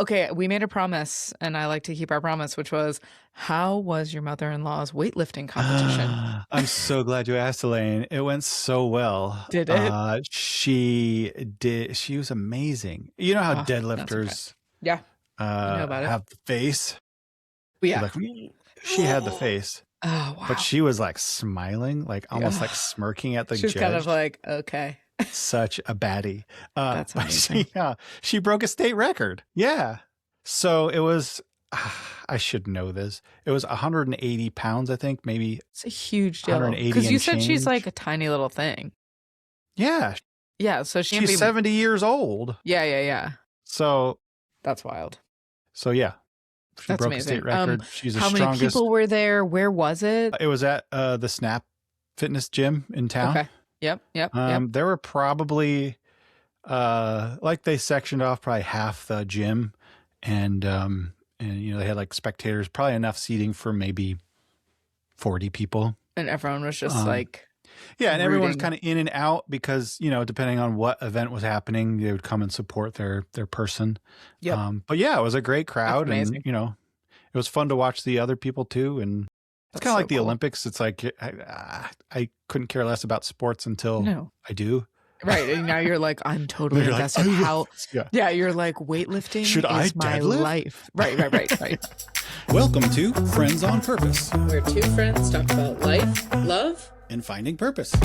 Okay, we made a promise, and I like to keep our promise, which was, how was your mother-in-law's weightlifting competition? I'm so glad you asked, Elaine. It went so well. Did it? She did. She was amazing. You know how Oh, not surprised. deadlifters Yeah, I know about it. have the face? But You're yeah. like, she had the face, Oh, but wow. she was like smiling, like almost Yeah. like smirking at the She was kind of judge. like, okay. Such a baddie. That's But amazing. she broke a state record. Yeah. So it was, I should know this. It was 180 pounds, I think, maybe It's a huge deal. 180 Because you and said she's like change. a tiny little thing. Yeah. Yeah, so she can't She's be. 70 years old. Yeah. So That's wild. yeah. She That's broke a amazing. state record. She's the How many strongest. people were there? Where was it? It was at the Snap Fitness Gym in town. Okay. Yep. There were probably like they sectioned off probably half the gym, and you know, they had like spectators, probably enough seating for maybe 40 people. And everyone was just like, yeah, and everyone's rooting. kind of in and out because, you know, depending on what event was happening, they would come and support their person. Yep. But yeah, it was a great crowd, That's amazing. and you know, it was fun to watch the other people too. And it's That's kind of so like the cool. Olympics. It's like I couldn't care less about sports until I do. Right. And now you're like, I'm totally You're like, invested. How? yeah. Yeah. You're like, weightlifting Should I is my deadlift? life. Right. Welcome to Friends on Purpose, Where two friends talk about life, love, and finding purpose.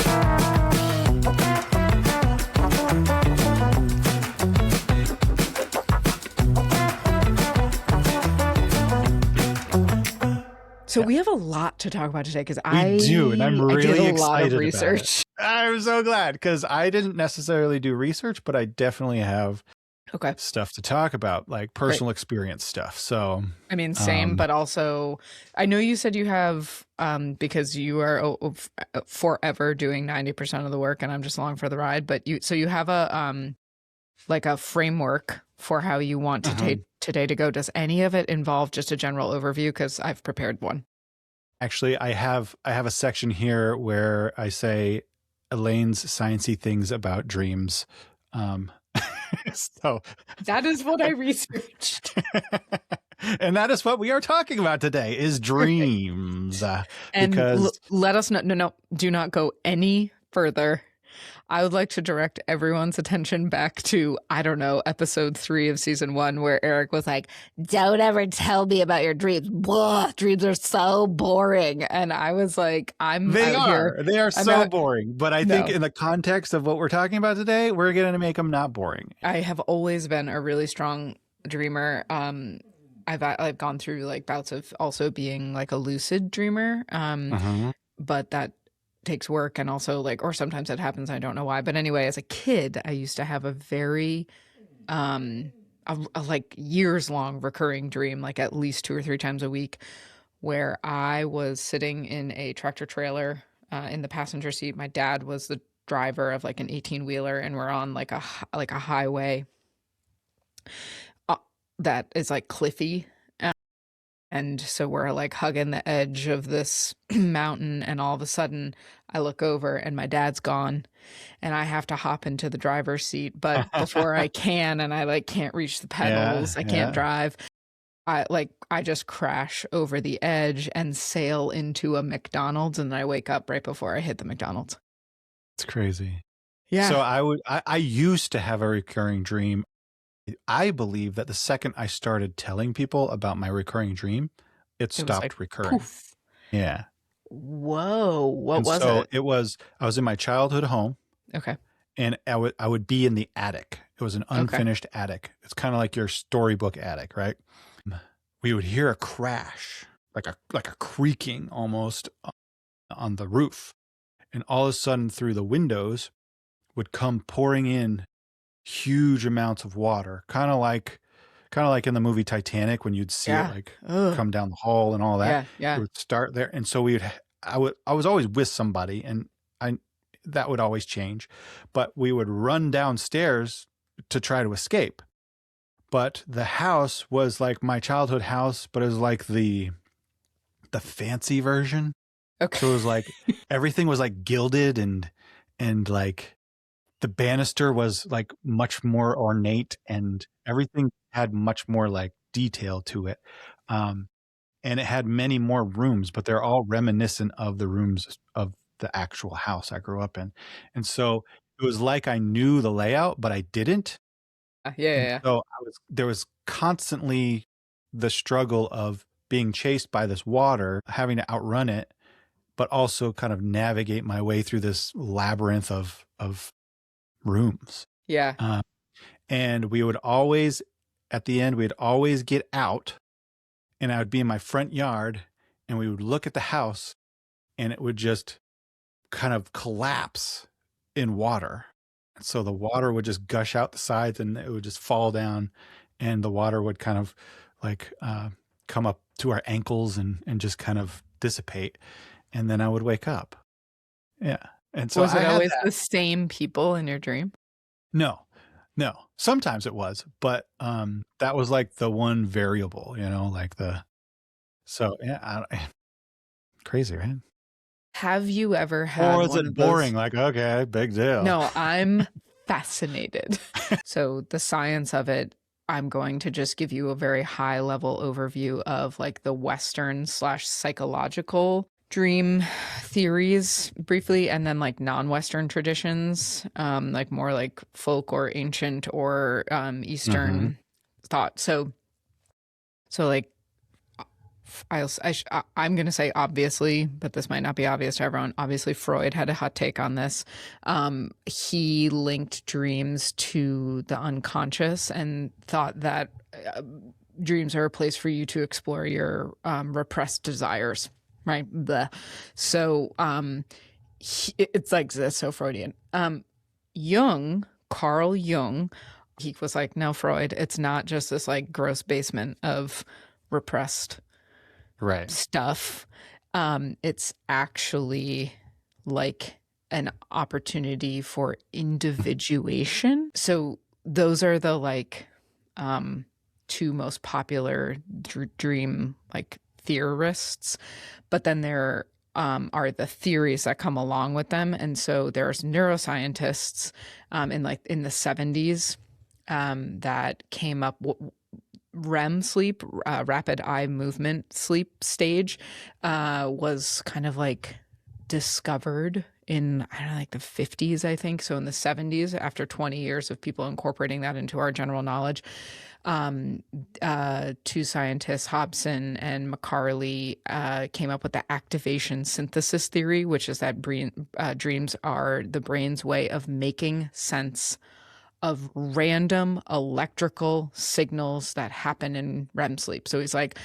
So we have a lot to talk about today because We do, and I'm really did a excited lot of about research. it. I'm so glad because I didn't necessarily do research, but I definitely have stuff to talk about, like personal experience stuff. So I mean, same, but also I know you said you have because you are forever doing 90% of the work and I'm just along for the ride, but you have a like a framework for how you want to take today to go. Does any of it involve just a general overview? Because I've prepared one. Actually, I have a section here where I say Elaine's sciencey things about dreams. So that is what I researched. And that is what we are talking about today is dreams. And because let us know. No, do not go any further. I would like to direct everyone's attention back to, I don't know, episode 3 of season 1, where Eric was like, don't ever tell me about your dreams. Blah, dreams are so boring. And I was like, they are so boring. But I think in the context of what we're talking about today, we're going to make them not boring. I have always been a really strong dreamer. I've gone through like bouts of also being like a lucid dreamer. But that takes work, and also like, or sometimes it happens, I don't know why, but anyway, as a kid I used to have a very like years long recurring dream, like at least 2 or 3 times a week, where I was sitting in a tractor trailer in the passenger seat. My dad was the driver of like an 18-wheeler, and we're on like a highway that is like cliffy. And so we're like hugging the edge of this mountain, and all of a sudden I look over and my dad's gone and I have to hop into the driver's seat. But before I can, and I like can't reach the pedals, I can't drive. I just crash over the edge and sail into a McDonald's, and then I wake up right before I hit the McDonald's. It's crazy. Yeah. So I used to have a recurring dream. I believe that the second I started telling people about my recurring dream, it stopped like, recurring. Poof. Yeah. Whoa. What was it? It was, I was in my childhood home. Okay. And I would be in the attic. It was an unfinished attic. It's kind of like your storybook attic, right? We would hear a crash, like a creaking almost on the roof. And all of a sudden through the windows would come pouring in huge amounts of water, kind of like in the movie Titanic when you'd see it like come down the hall and all that. It would start there, and so I was always with somebody, and that would always change, but we would run downstairs to try to escape. But the house was like my childhood house, but it was like the fancy version. Okay, so it was like everything was like gilded and like the banister was like much more ornate, and everything had much more like detail to it. And it had many more rooms, but they're all reminiscent of the rooms of the actual house I grew up in. And so it was like I knew the layout, but I didn't. Yeah, yeah, And yeah. so there was constantly the struggle of being chased by this water, having to outrun it, but also kind of navigate my way through this labyrinth of rooms. Yeah. And we would always, at the end, we'd always get out, and I would be in my front yard, and we would look at the house, and it would just kind of collapse in water. And so the water would just gush out the sides, and it would just fall down, and the water would kind of like come up to our ankles and just kind of dissipate. And then I would wake up. Yeah. And so Was I it had always that. the same people in your dream? No, no. Sometimes it was, but that was like the one variable, like so yeah, crazy, right? Have you ever had Or is one it of those? boring? Like, okay, big deal. No, I'm fascinated. So the science of it, I'm going to just give you a very high level overview of like the Western / psychological dream theories briefly, and then like non-Western traditions, like more like folk or ancient or Eastern thought. So like I'm going to say obviously, but this might not be obvious to everyone. Obviously, Freud had a hot take on this. He linked dreams to the unconscious and thought that dreams are a place for you to explore your repressed desires, right? So it's like this, so Freudian. Carl Jung, he was like, no, Freud, it's not just this like gross basement of repressed stuff. It's actually like an opportunity for individuation. So those are the like two most popular dream like theorists, but then there are the theories that come along with them. And so there's neuroscientists in the 70s that came up REM sleep, rapid eye movement sleep stage, was kind of like discovered in, I don't know, like the 50s, I think. So in the 70s, after 20 years of people incorporating that into our general knowledge, two scientists, Hobson and McCarley, came up with the activation synthesis theory, which is that dreams are the brain's way of making sense of random electrical signals that happen in REM sleep. So he's like,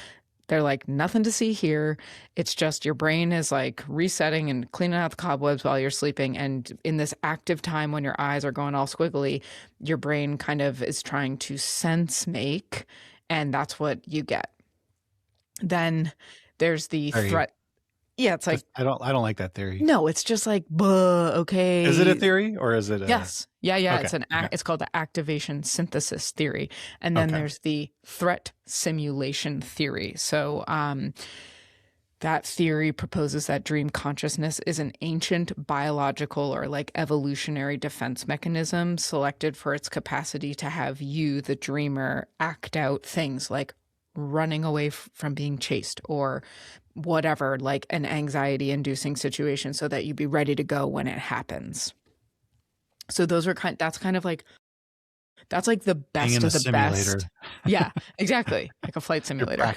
they're like, nothing to see here. It's just your brain is like resetting and cleaning out the cobwebs while you're sleeping. And in this active time when your eyes are going all squiggly, your brain kind of is trying to sense make, and that's what you get. Then there's the threat. Yeah, it's like, I don't like that theory. No, it's just like, okay. Is it a theory or is it a... Yes. Yeah. Okay. It's called the activation synthesis theory. And then there's the threat simulation theory. So that theory proposes that dream consciousness is an ancient biological or like evolutionary defense mechanism selected for its capacity to have you, the dreamer, act out things like running away from being chased or whatever, like an anxiety inducing situation, so that you'd be ready to go when it happens. So those are that's like the best of the simulator. best. Yeah, exactly. Like a flight simulator.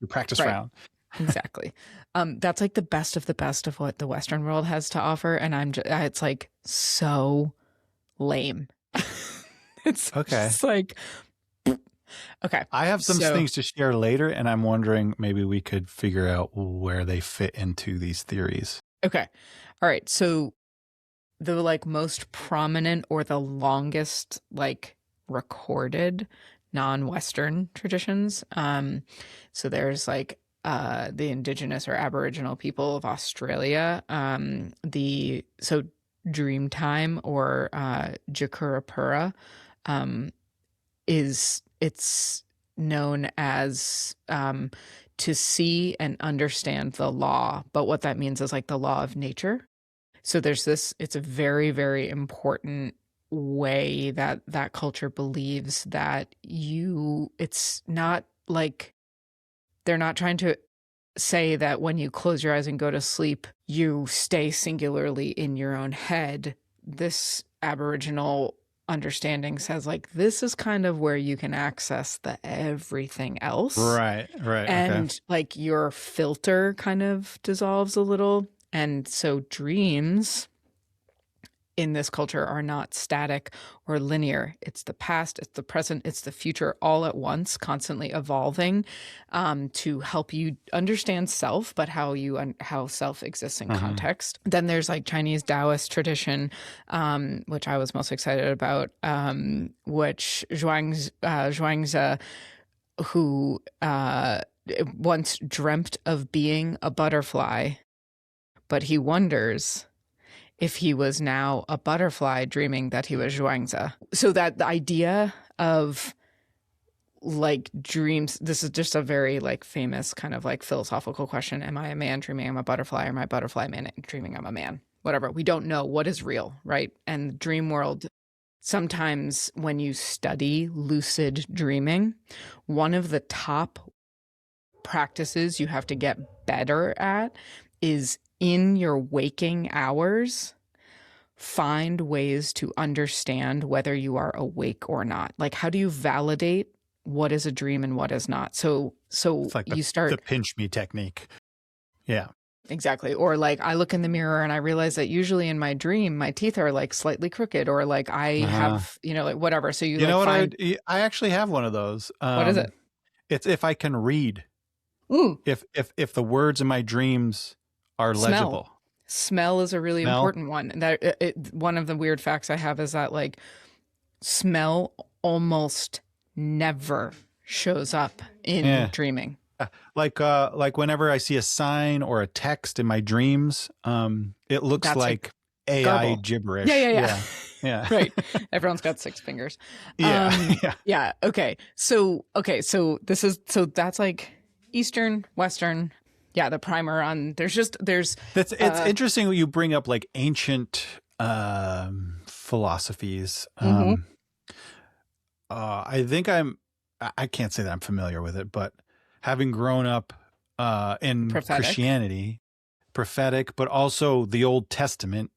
Your practice round. Exactly. That's like the best of what the Western world has to offer. And it's like so lame. It's just like, okay. I have some things to share later, and I'm wondering maybe we could figure out where they fit into these theories. Okay. All right. So the like most prominent or the longest like recorded non-Western traditions. So there's like the indigenous or Aboriginal people of Australia. Dream time or Jakurapura it's known as to see and understand the law, but what that means is like the law of nature. So there's this, it's a very, very important way that that culture believes that it's not like they're not trying to say that when you close your eyes and go to sleep, you stay singularly in your own head. This Aboriginal understanding says, like, this is kind of where you can access the everything else. Right, right, okay. And like your filter kind of dissolves a little. And so dreams in this culture are not static or linear. It's the past, it's the present, it's the future all at once, constantly evolving to help you understand self, but how self exists in context. Then there's like Chinese Taoist tradition, which I was most excited about, which Zhuangzi, who once dreamt of being a butterfly, but he wonders if he was now a butterfly dreaming that he was Zhuangzi. So that the idea of like dreams, this is just a very like famous kind of like philosophical question. Am I a man dreaming I'm a butterfly, or am I a butterfly man dreaming I'm a man? Whatever. We don't know what is real, right? And the dream world, sometimes when you study lucid dreaming, one of the top practices you have to get better at is in your waking hours, find ways to understand whether you are awake or not. Like, how do you validate what is a dream and what is not? So It's like you start the pinch me technique. Yeah. Exactly. Or like I look in the mirror and I realize that usually in my dream, my teeth are like slightly crooked, or like I have, like whatever. So you like know what? find... I actually have one of those. What is it? It's if I can read. Ooh. If the words in my dreams are legible. Smell is a really important one. One of the weird facts I have is that like smell almost never shows up in dreaming. Like whenever I see a sign or a text in my dreams, it looks like AI garble. gibberish. Yeah. Right. Everyone's got 6 fingers. Yeah. Okay. So that's like Eastern, Western. Yeah, the primer on it's interesting when you bring up like ancient philosophies. I think I can't say that I'm familiar with it, but having grown up in Christianity, prophetic, but also the Old Testament,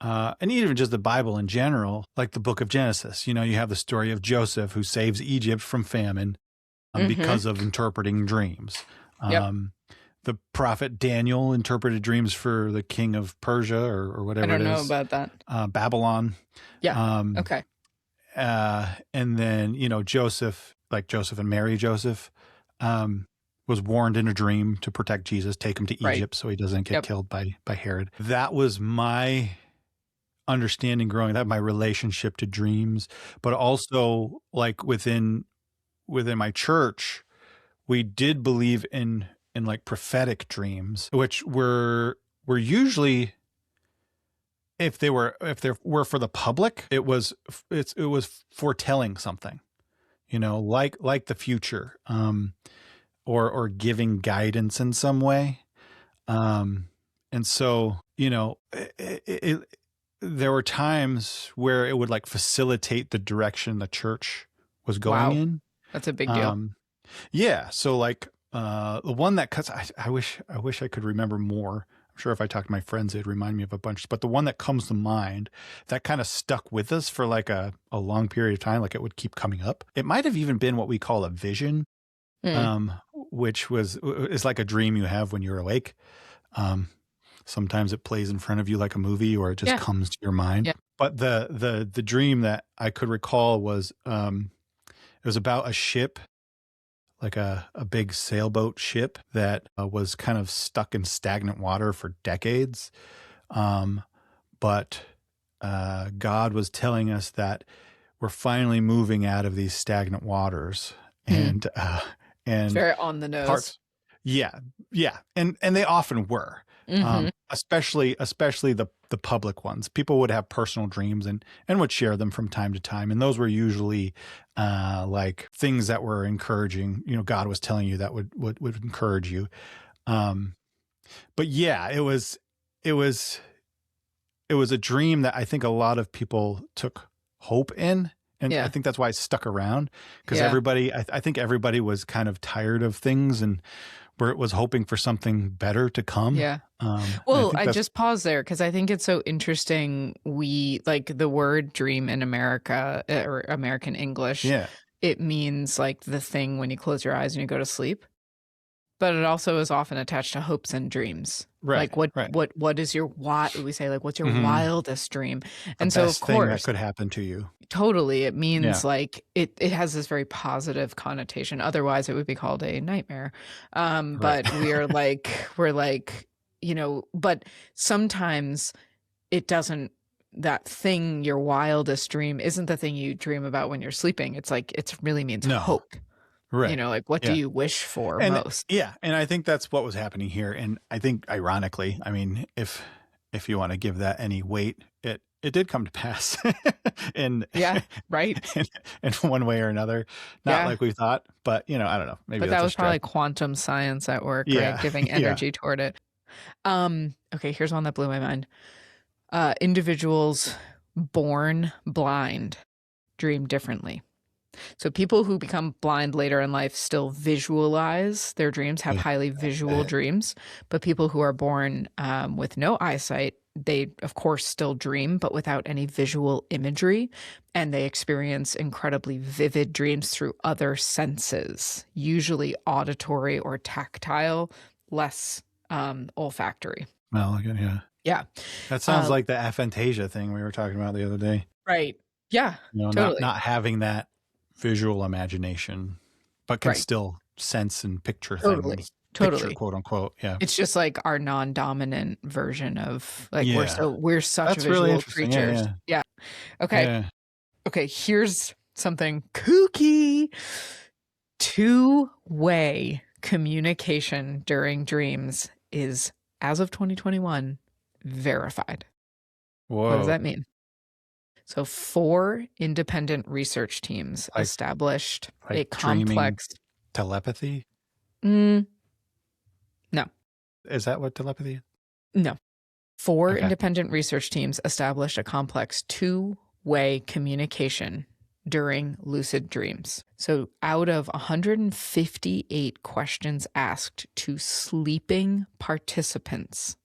and even just the Bible in general, like the book of Genesis, you have the story of Joseph who saves Egypt from famine because of interpreting dreams. The prophet Daniel interpreted dreams for the king of Persia or whatever it is. I don't know about that. Babylon. Yeah. Okay. And then, Joseph, like Joseph and Mary Joseph, was warned in a dream to protect Jesus, take him to Egypt so he doesn't get killed by Herod. That was my understanding growing up, my relationship to dreams, but also like within my church, we did believe in like prophetic dreams, which were usually, if they were for the public, it was foretelling something, like the future, or giving guidance in some way. And so, there were times where it would like facilitate the direction the church was going in. That's a big deal. Yeah. So like, the one that cuts, I wish I could remember more. I'm sure if I talked to my friends, they'd remind me of a bunch, but the one that comes to mind that kind of stuck with us for like a long period of time, like it would keep coming up. It might've even been what we call a vision, which is like a dream you have when you're awake. Sometimes it plays in front of you like a movie, or it just comes to your mind. Yeah. But the dream that I could recall was, it was about a ship, like a big sailboat ship that was kind of stuck in stagnant water for decades. But God was telling us that we're finally moving out of these stagnant waters. And it's very on the nose. Yeah. And they often were. Especially the public ones. People would have personal dreams and would share them from time to time. And those were usually like things that were encouraging, God was telling you that would encourage you. But yeah, it was a dream that I think a lot of people took hope in. And I Yeah. think that's why it stuck around, because Yeah. I think everybody was kind of tired of things and was hoping for something better to come. Yeah. And I Well, think I that's, just pause there because I think it's so interesting. We like the word dream in America or American English. yeah, It means like the thing when you close your eyes and you go to sleep, but it also is often attached to hopes and dreams. right, Like right. what is your we say like what's your Hmm. wildest dream? The And so of best thing that course, could happen to you. totally it Yeah, means like it has this very positive connotation. Otherwise it would be called a nightmare. right. But we're like, but sometimes it doesn't that thing your wildest dream isn't the thing you dream about when you're sleeping. It's like it really means No, hope. right. Like what do Yeah. you wish for And most? yeah, and I think that's what was happening here. And I think ironically, I mean, if you want to give that any weight, it did come to pass in, Yeah, right? in one way or another. Not Yeah. like we thought, but I don't know. Maybe But that that's a was stretch. probably quantum science at work, right? Yeah. Giving Yeah. energy toward it. Okay, here's one that blew my mind. Individuals born blind dream differently. So people who become blind later in life still visualize their dreams, have highly visual dreams. But people who are born with no eyesight, they of course still dream, but without any visual imagery. And they experience incredibly vivid dreams through other senses, usually auditory or tactile, less olfactory. Well, again, yeah. Yeah. That sounds like the aphantasia thing we were talking about the other day. Right. Yeah. Not Totally. having that visual imagination, but can Right. still sense and picture Totally. things. Picture, Totally. quote unquote. Yeah. It's just like our non-dominant version of like Yeah. we're such That's really visual interesting. Yeah. creatures. Yeah. Yeah. Okay. Yeah. Okay, here's something kooky. Two-way communication during dreams is, as of 2021, verified. What does Whoa. that mean? So 4 independent research teams Like established a dreaming complex telepathy. no. Is that what telepathy is? No. 4 Okay. independent research teams established a complex two-way communication during lucid dreams. So out of 158 questions asked to sleeping participants,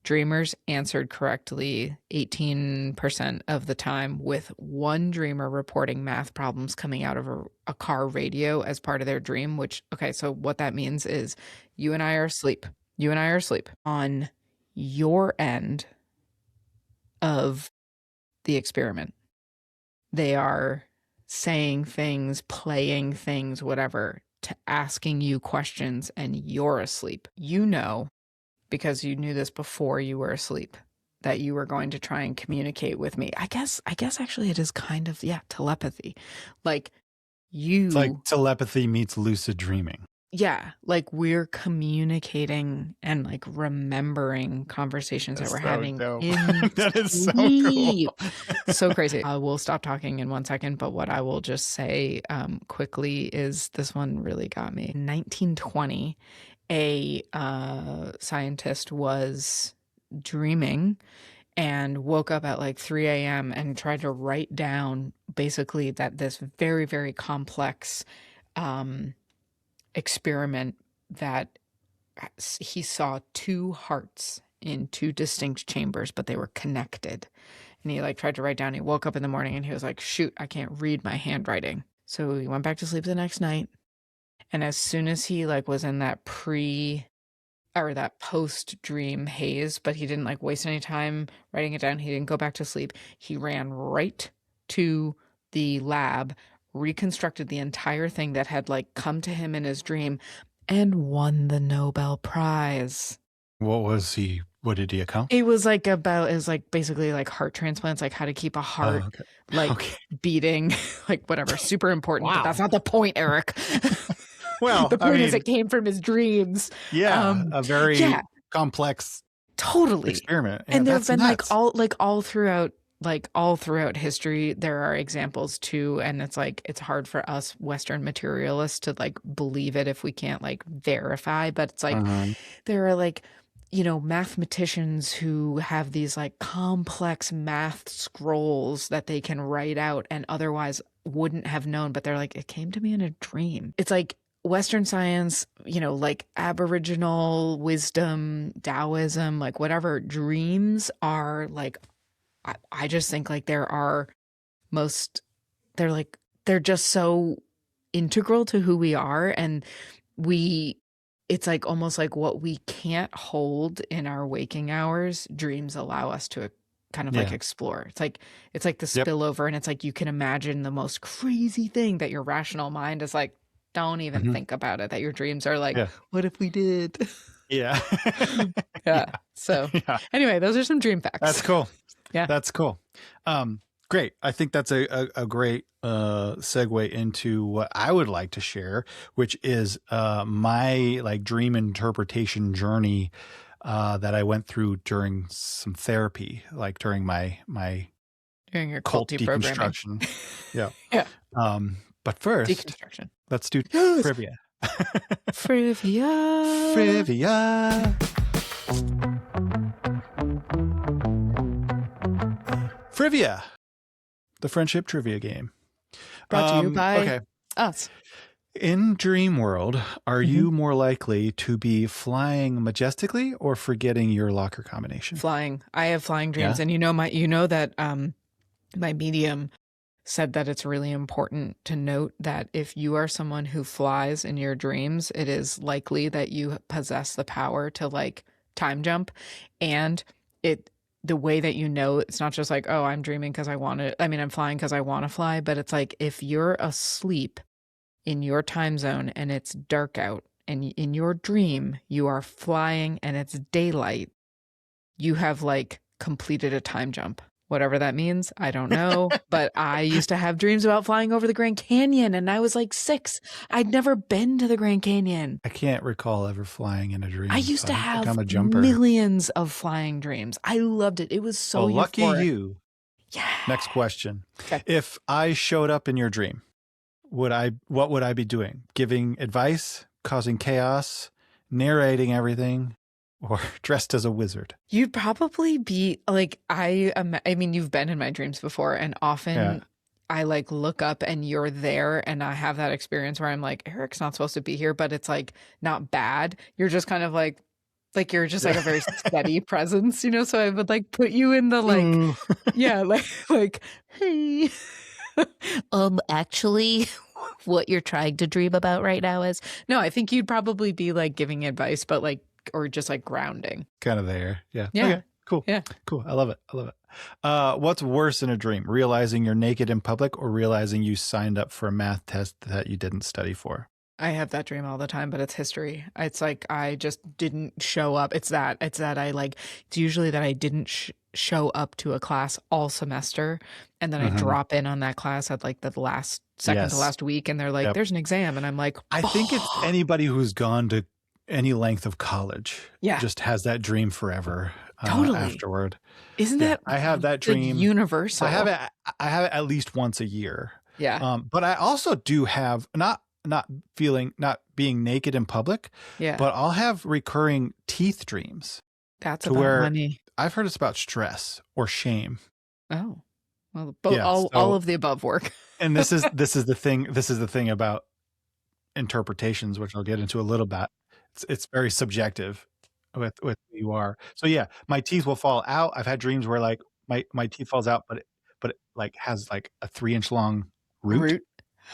dreamers answered correctly 18% of the time, with one dreamer reporting math problems coming out of a car radio as part of their dream, which, okay, so what that means is you and I are asleep. You and I are asleep. On your end of the experiment, they are saying things, playing things, whatever, to asking you questions, and you're asleep. You know, because you knew this before you were asleep, that you were going to try and communicate with me. I guess actually it is kind of, yeah, telepathy. Like It's like you, telepathy meets lucid dreaming. yeah, like we're communicating and like remembering conversations that That's we're so having dope. in That is so sleep. cool. So crazy. I will stop talking in 1 second, but what I will just say quickly is this one really got me. In 1920, a scientist was dreaming and woke up at like 3 a.m. and tried to write down basically that this very, very complex experiment that he saw 2 hearts in 2 distinct chambers, but they were connected. And he like tried to write down. He woke up in the morning and he was like, shoot, I can't read my handwriting. So he went back to sleep the next night. And as soon as he like was in that that post dream haze, but he didn't like waste any time writing it down. He didn't go back to sleep. He ran right to the lab, reconstructed the entire thing that had like come to him in his dream, and won the Nobel Prize. What did he account? It was like basically like heart transplants, like how to keep a heart beating, like whatever, super important, but that's not the point, Eric. Well, the point is it came from his dreams. Yeah, a very complex experiment. Yeah, and there have been nuts. all throughout history, there are examples too, and it's like it's hard for us Western materialists to like believe it if we can't like verify, but it's like there are like you know, mathematicians who have these like complex math scrolls that they can write out and otherwise wouldn't have known, but they're like, it came to me in a dream. It's like Western science, you know, like Aboriginal wisdom, Taoism, like whatever, dreams are like, I just think like they're just so integral to who we are. And it's like almost like what we can't hold in our waking hours, dreams allow us to kind of like explore. It's like the spillover, and it's like you can imagine the most crazy thing that your rational mind is like, don't even think about it, that your dreams are like, what if we did? Yeah. So anyway, those are some dream facts. That's cool. Yeah. That's cool. Great. I think that's a great segue into what I would like to share, which is my like dream interpretation journey that I went through during some therapy, like during my during your cult deconstruction. Yeah. But first, deconstruction. Let's do trivia. Trivia. Trivia. The friendship trivia game. Brought to you by us. In dream world, are you more likely to be flying majestically or forgetting your locker combination? Flying. I have flying dreams. And you know that my medium said that it's really important to note that if you are someone who flies in your dreams, it is likely that you possess the power to like time jump. And the way that you know, it's not just like, oh, I'm dreaming because I'm flying because I want to fly, but it's like if you're asleep in your time zone and it's dark out and in your dream you are flying and it's daylight, you have like completed a time jump. Whatever that means, I don't know. But I used to have dreams about flying over the Grand Canyon and I was like 6. I'd never been to the Grand Canyon. I can't recall ever flying in a dream. I used to have millions of flying dreams. I loved it. It was so lucky you. Yeah. Next question. Okay. If I showed up in your dream, what would I be doing? Giving advice, causing chaos, narrating everything? Or dressed as a wizard? You'd probably be like, I mean, you've been in my dreams before, and often I like look up and you're there, and I have that experience where I'm like, Eric's not supposed to be here, but it's like not bad. You're just kind of like you're just like a very steady presence, you know? So I would like put you in the like, like, hey. Actually, what you're trying to dream about right now is? No, I think you'd probably be like giving advice, but like, or just like grounding. Kind of there. Yeah. Yeah. Okay, cool. Yeah. Cool. I love it. What's worse in a dream? Realizing you're naked in public or realizing you signed up for a math test that you didn't study for? I have that dream all the time, but it's history. It's like I just didn't show up. It's usually that I didn't show up to a class all semester, and then I drop in on that class at like the second to last week, and they're like, there's an exam, and I'm like, I think it's anybody who's gone to any length of college just has that dream forever. Totally. Afterward. Isn't that I have that dream universal? I have it at least once a year. Yeah. But I also do have not being naked in public. Yeah. But I'll have recurring teeth dreams. That's about money. I've heard it's about stress or shame. Oh. Well, all of the above work. And this is the thing about interpretations, which I'll get into a little bit. It's very subjective with who you are. So yeah, my teeth will fall out. I've had dreams where like my teeth falls out, but it like has like a 3-inch long root.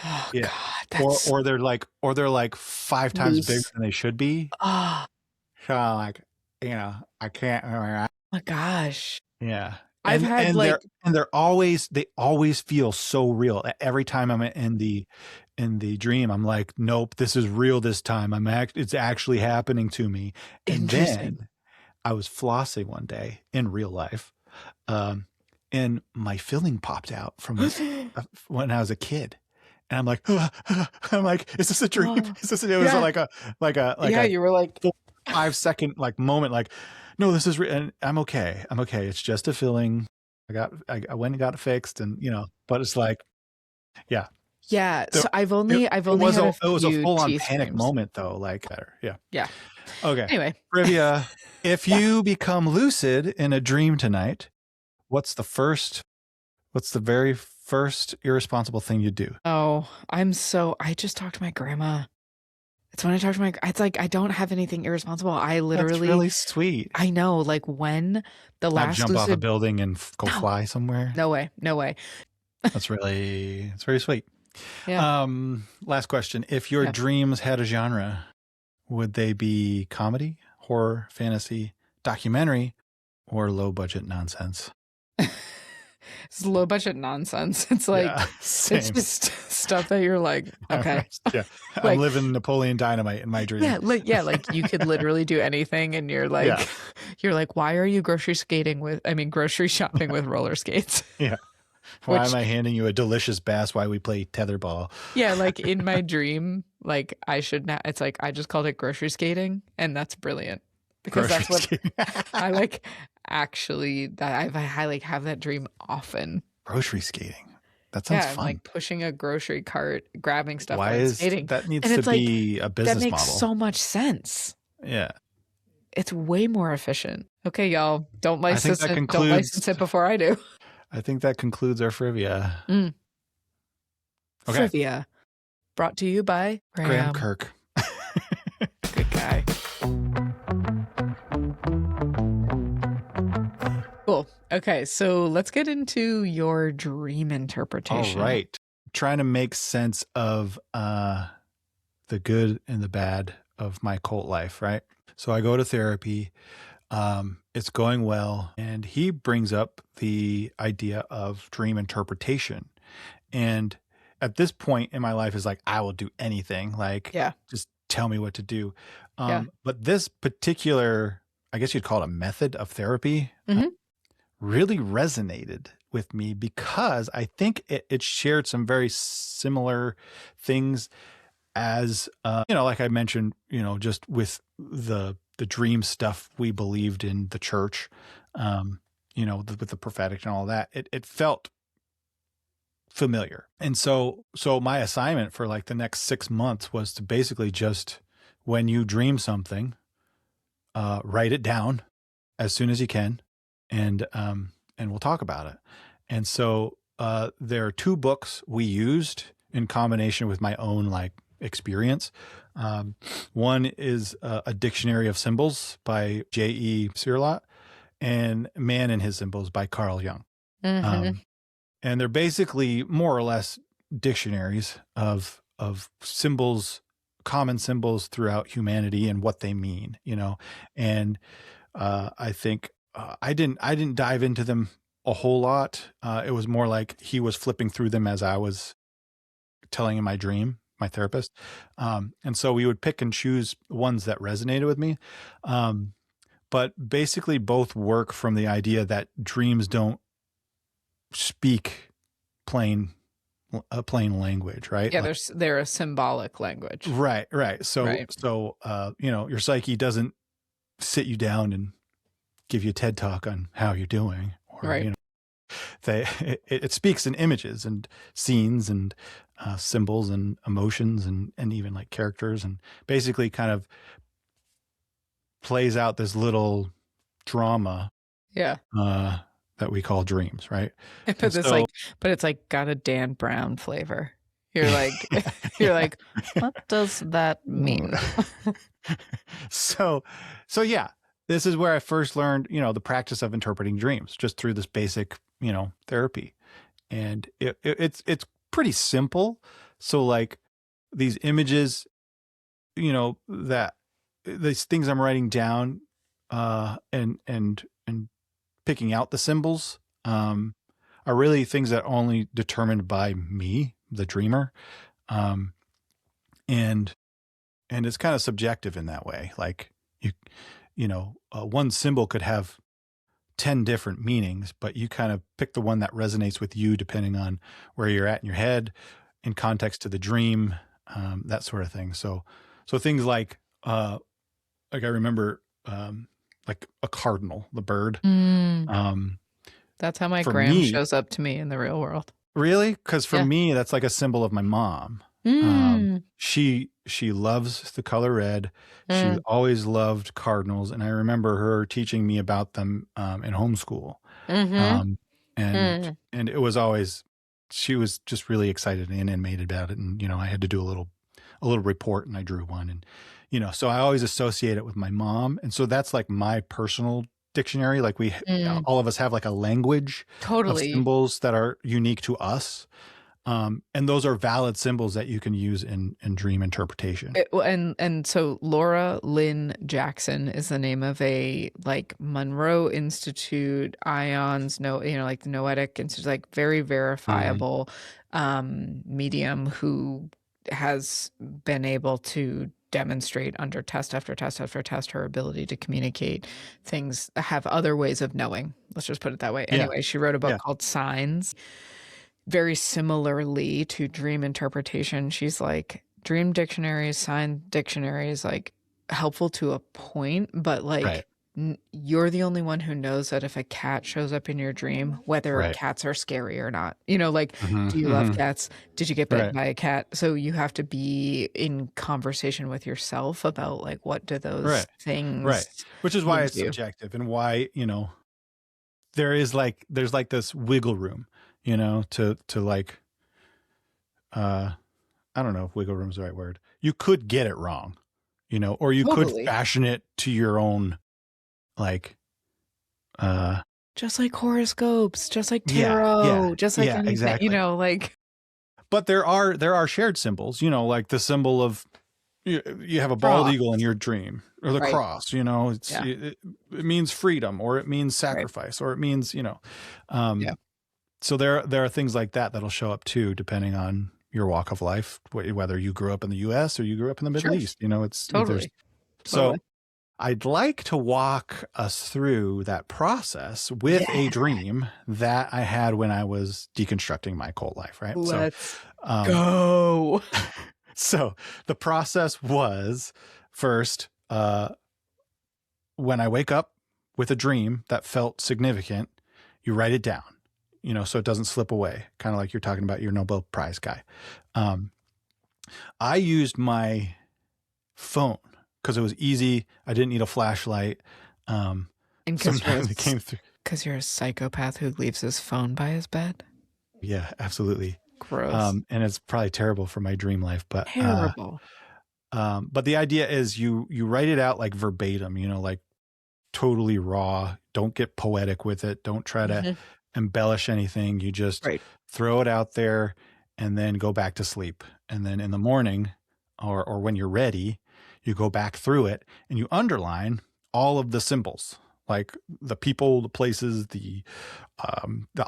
Oh God, or they're like 5 times bigger than they should be. Oh. So like, I can't. Oh my gosh. Yeah. They always feel so real. Every time I'm in the dream, I'm like, nope, this is real this time. It's actually happening to me. And then I was flossing one day in real life, and my filling popped out from when I was a kid. And I'm like, is this a dream? Is this? It was you were like 5-second like moment, like, no, this is and I'm okay. It's just a filling. I went and got it fixed, and but it's like, yeah. Yeah. So So I've only had a it was a few full on teeth panic dreams. moment though. Like, yeah. Yeah. Okay. Anyway. Trivia. If Yeah. you become lucid in a dream tonight, what's the very first irresponsible thing you do? Oh, I just talked to my grandma. It's when I talk to it's like, I don't have anything irresponsible. I That's literally, really sweet. I know, like when the Not last jump off a lucid, building and go no, fly somewhere. no way. It's very sweet. Yeah. Last question. If your Yeah. dreams had a genre, would they be comedy, horror, fantasy, documentary, or low budget nonsense? It's low budget nonsense. It's like, Yeah, same. it's just stuff that you're like, okay. Yeah. Like, I'm living Napoleon Dynamite in my dream. like you could literally do anything, and you're like, Yeah. you're like, why are you grocery shopping with roller skates? Yeah. Why am I handing you a delicious bass while we play tetherball? Yeah, like in my dream, like I should not. It's like I just called it grocery skating, and that's brilliant because Grocery that's what skating. I like. Actually, that I like have that dream often. Grocery skating. That sounds Yeah, I'm fun. like pushing a grocery cart, grabbing stuff Why while is skating. that needs And to it's like, be a business that makes model? so much sense. Yeah. It's way more efficient. Okay, y'all, don't I think license that it. Don't concludes license it before I do. I think that concludes our trivia. Mm. Okay. Trivia brought to you by Graham Kirk. Good guy. Cool. Okay, so let's get into your dream interpretation. All right. Trying to make sense of the good and the bad of my cult life, right? So I go to therapy. It's going well. And he brings up the idea of dream interpretation. And at this point in my life is like, I will do anything. Like, Yeah. just tell me what to do. Yeah. But this particular, I guess you'd call it a method of therapy, Mhm. really resonated with me because I think it shared some very similar things as, like I mentioned, just with the dream stuff we believed in the church, with the prophetic and all that, it felt familiar. And so my assignment for like the next 6 months was to basically just, when you dream something, write it down as soon as you can, and we'll talk about it. And so there are 2 books we used in combination with my own like experience. One is a Dictionary of Symbols by J.E. Searlot, and Man and His Symbols by Carl Jung. Mhm. And they're basically more or less dictionaries of symbols, common symbols throughout humanity and what they mean, and I think I didn't dive into them a whole lot. It was more like he was flipping through them as I was telling him my dream, my therapist. And so we would pick and choose ones that resonated with me. But basically both work from the idea that dreams don't speak plain language, right? Yeah, they're a symbolic language. Right. So, Right. your psyche doesn't sit you down and give you a TED talk on how you're doing, or, Right. It speaks in images and scenes and symbols and emotions and even like characters, and basically kind of plays out this little drama. Yeah. That we call dreams, right? But it's like got a Dan Brown flavor. You're like, you're like, what does that mean? So yeah, this is where I first learned, the practice of interpreting dreams, just through this basic, therapy. And it's pretty simple. So like these images, that these things I'm writing down, and picking out the symbols, are really things that are only determined by me, the dreamer. And it's kind of subjective in that way. Like one symbol could have 10 different meanings, but you kind of pick the one that resonates with you, depending on where you're at in your head, in context to the dream, that sort of thing. So things like I remember, like a cardinal, the bird. That's how my Graham shows up to me in the real world. Really? Because for Yeah. me, that's like a symbol of my mom. Mm. She loves the color red. She always loved cardinals, and I remember her teaching me about them in homeschool. Mm-hmm. Um, and it was always, she was just really excited and animated about it. And I had to do a little report, and I drew one, and so I always associate it with my mom, and so that's like my personal dictionary. Like all of us have like a language of Totally. symbols that are unique to us. And those are valid symbols that you can use in dream interpretation. And so Laura Lynn Jackson is the name of a like Monroe Institute ions, like the Noetic Institute, like very verifiable medium who has been able to demonstrate under test after test after test her ability to communicate things, have other ways of knowing. Let's just put it that way. Yeah. Anyway, she wrote a book Yeah. called Signs. Very similarly to dream interpretation, she's like, dream dictionaries, sign dictionaries, like helpful to a point, but like Right. you're the only one who knows that if a cat shows up in your dream, whether Right. cats are scary or not. Like, do you love cats? Did you get bitten Right. by a cat? So you have to be in conversation with yourself about like, what do those things Right. Which is why mean it's to you? subjective, and why, there's like this wiggle room, to like, I don't know if wiggle room is the right word. You could get it wrong, or you could Totally. fashion it to your own, like, Just like horoscopes, just like tarot, just like anything, exactly. like. But there are shared symbols, like the symbol of, you have a bald Cross. eagle in your dream, or the Right. cross, it means freedom, or it means sacrifice, or it means, so there are things like that that'll show up too, depending on your walk of life, whether you grew up in the US or you grew up in the Middle Sure. East, it's Totally. So I'd like to walk us through that process with a dream that I had when I was deconstructing my cult life, right? Let's so, go. So the process was, first, when I wake up with a dream that felt significant, you write it down, so it doesn't slip away, kind of like you're talking about your Nobel Prize guy. I used my phone because it was easy. I didn't need a flashlight. And Sometimes it came through. Because you're a psychopath who leaves his phone by his bed. Yeah, absolutely. Gross. And it's probably terrible for my dream life, but Terrible. but the idea is you write it out like verbatim, like totally raw. Don't get poetic with it. Don't try to embellish anything. You just throw it out there and then go back to sleep. And then in the morning, or when you're ready, you go back through it and you underline all of the symbols, like the people, the places, the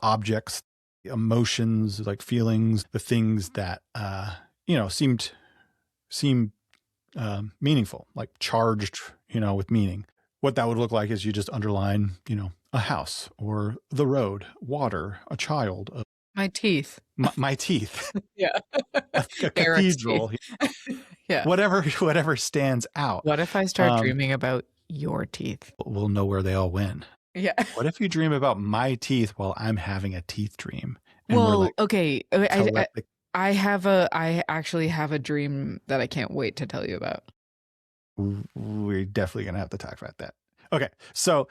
objects, the emotions, like feelings, the things that seem meaningful, like charged, with meaning. What that would look like is you just underline, a house, or the road, water, a child, My teeth. my teeth, Yeah. a cathedral, Yeah. whatever stands out. What if I start dreaming about your teeth? We'll know where they all win. Yeah. What if you dream about my teeth while I'm having a teeth dream? And Well, okay. telepathic. I actually have a dream that I can't wait to tell you about. We're definitely going to have to talk about that. Okay. So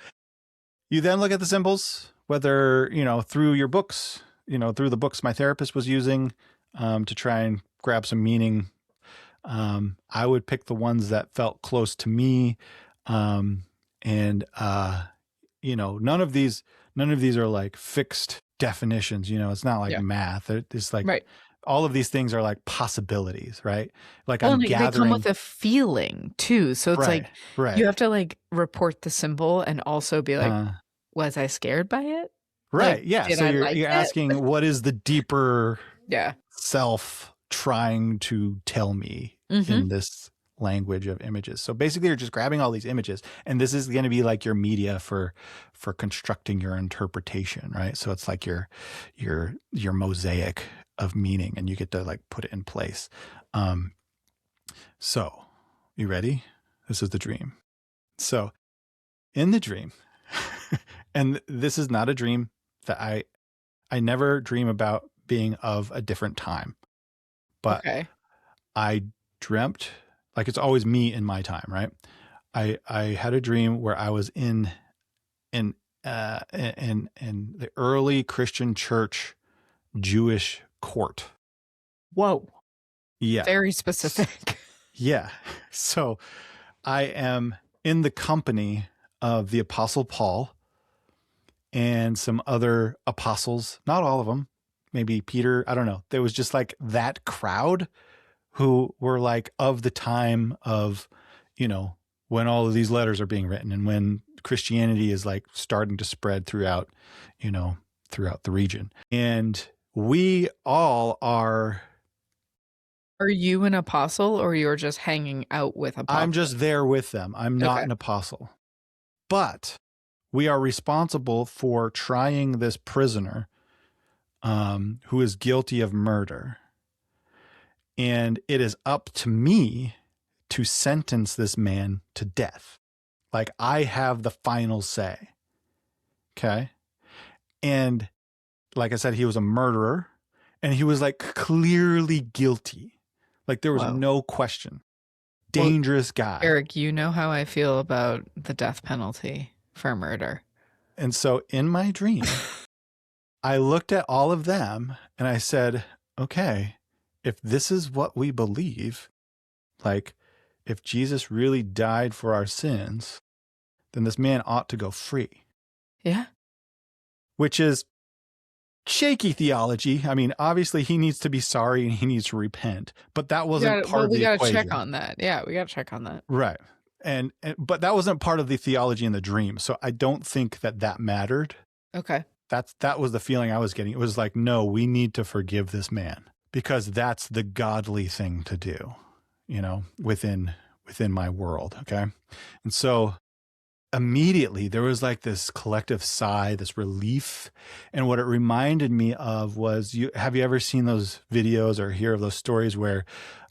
you then look at the symbols, whether, through your books, through the books my therapist was using to try and grab some meaning. I would pick the ones that felt close to me. None of these are like fixed definitions, it's not like math. It's like all of these things are like possibilities, right? Like I'm gathering. They come with a feeling too. So it's like, you have to like report the symbol and also be like, was I scared by it? Right. Like, Yeah. So you're asking, what is the deeper self trying to tell me in this language of images? So basically you're just grabbing all these images, and this is going to be like your media for constructing your interpretation, right? So it's like your mosaic of meaning, and you get to like put it in place. So you ready? This is the dream. So in the dream, and this is not a dream that I never dream about being of a different time. But Okay. I dreamt, like it's always me in my time, right? I had a dream where I was in the early Christian church Jewish court. Whoa. Yeah. Very specific. Yeah. So I am in the company of the Apostle Paul and some other apostles, not all of them, maybe Peter. I don't know. There was just like that crowd who were like of the time of, you know, when all of these letters are being written and when Christianity is like starting to spread throughout, you know, throughout the region. And we all are. Are you an apostle or you're just hanging out with apostles? I'm just there with them. I'm not an apostle. But we are responsible for trying this prisoner who is guilty of murder. And it is up to me to sentence this man to death. Like I have the final say. Okay. And like I said, he was a murderer and he was like clearly guilty. Like there was no question. Dangerous guy. Eric, you know how I feel about the death penalty for murder. And so in my dream, I looked at all of them and I said, okay, if this is what we believe, like if Jesus really died for our sins, then this man ought to go free. Yeah. Which is shaky theology. I mean, obviously he needs to be sorry and he needs to repent, but that wasn't part of the equation. We got to check on that. Yeah, we got to check on that. Right. But that wasn't part of the theology in the dream. So I don't think that mattered. Okay. That was the feeling I was getting. It was like, no, we need to forgive this man because that's the godly thing to do, you know, within my world. Okay. And so immediately there was like this collective sigh, this relief. And what it reminded me of was have you ever seen those videos or hear of those stories where